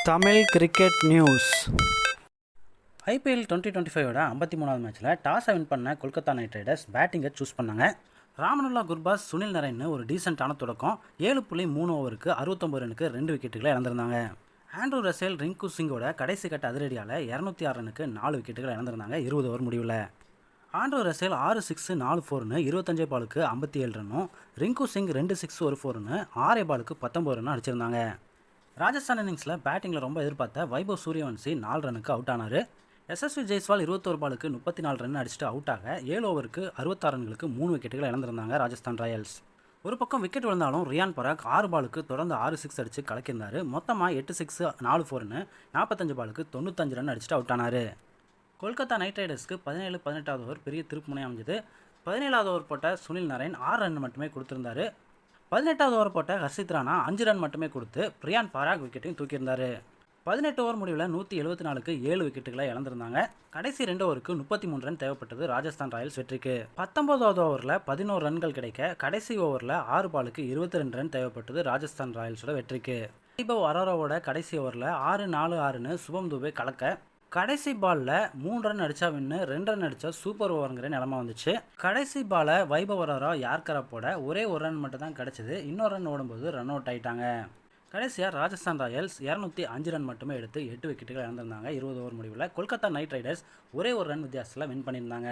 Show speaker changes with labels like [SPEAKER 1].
[SPEAKER 1] Tamil cricket news.
[SPEAKER 2] IPL 2025 53வது மேட்ச்சில் டாஸை win பண்ண Kolkata night Riders பேட்டிங்கை choose பண்ணாங்க. ராமனுல்லா குர்பாஸ், சுனில் நரைன்னு ஒரு டீசெண்டான தொடக்கம். 7.3 ஓவருக்கு 69 ரனுக்கு 2 விக்கெட்டுகளை இழந்திருந்தாங்க. ஆண்ட்ரூ ரசேல், ரிங்கு சிங்கோட கடைசி கட்ட அதிரடியால் 206 ரனுக்கு 4 விக்கெட்டுகளை இழந்திருந்தாங்க 20 ஓவர் முடிவில். ஆண்ட்ரூ ரசேல் 6 6 4 4ன்னு 25 பாலுக்கு 57 ரன்னும், ரிங்கு சிங் 2 6 1 4ன்னு 6 பாலுக்கு 19 ரன்னும் அடிச்சிருந்தாங்க. ராஜஸ்தான் இன்னிங்ஸில் பேட்டிங்கில் ரொம்ப எதிர்பார்த்த வைபவ் சூரியவன்சி 4 ரனுக்கு அவுட் ஆனார். எஸ்எஸ்வி ஜெய்ஸ்வால் 21 பாலுக்கு 34 ரன் அடிச்சுட்டு அவுட் ஆக 7 ஓவருக்கு 66 ரன்களுக்கு 3 விக்கெட்டுகளை இழந்திருந்தாங்க ராஜஸ்தான் ராயல்ஸ். ஒரு பக்கம் விக்கெட் விழுந்தாலும் ரியான் பராக் 6 பாலுக்கு தொடர்ந்து 6 6 அடித்து கலக்கியிருந்தார். மொத்தமாக 8 6 4 4ன்னு 45 பாலுக்கு 95 ரன் அடிச்சுட்டு அவுட் ஆனார். கொல்கத்தா நைட் ரைடர்ஸ்க்கு 17-18வது ஓவர் பெரிய திருப்புமுனை அமைஞ்சது. 17வது ஓவர் போட்ட சுனில் நரைன் 6 ரன் மட்டுமே கொடுத்திருந்தாரு. 18வது ஓவர் போட்ட ஹர்ஷித் ராணா 5 ரன் மட்டுமே கொடுத்து ரியான் பராக் விக்கெட்டையும் தூக்கியிருந்தார். 18 ஓவர் முடிவில் 174க்கு 7 விக்கெட்டுகளை இழந்திருந்தாங்க. கடைசி 2 ஓவருக்கு 33 ரன் தேவைப்பட்டது ராஜஸ்தான் ராயல்ஸ் வெற்றிக்கு. 19வது ஓவரில் 11 ரன்கள் கிடைக்க கடைசி ஓவரில் 6 பாலுக்கு 22 ரன் தேவைப்பட்டது ராஜஸ்தான் ராயல்ஸோட வெற்றிக்கு. வைபவ் அரோராவோட கடைசி ஓவரில் 6-4-6ன்னு சுபம் துபே கலக்க, கடைசி பாலில் 3 ரன் அடித்தா வின்னு, 2 ரன் அடித்தா சூப்பர் ஓவருங்கிற நிலமை வந்துச்சு. கடைசி பாலை வைபவ் அரோரா யார்கரா போட ஒரே ஒரு ரன் மட்டும் தான் கிடச்சிது. இன்னொரு ரன் ஓடும்போது ரன் அவுட் ஆகிட்டாங்க. கடைசியாக ராஜஸ்தான் ராயல்ஸ் 205 ரன் மட்டுமே எடுத்து 8 விக்கெட்டுகள் இழந்திருந்தாங்க 20 ஓவர் முடிவில். கொல்கத்தா நைட் ரைடர்ஸ் ஒரே ஒரு ரன் வித்தியாசத்தில் வின் பண்ணியிருந்தாங்க.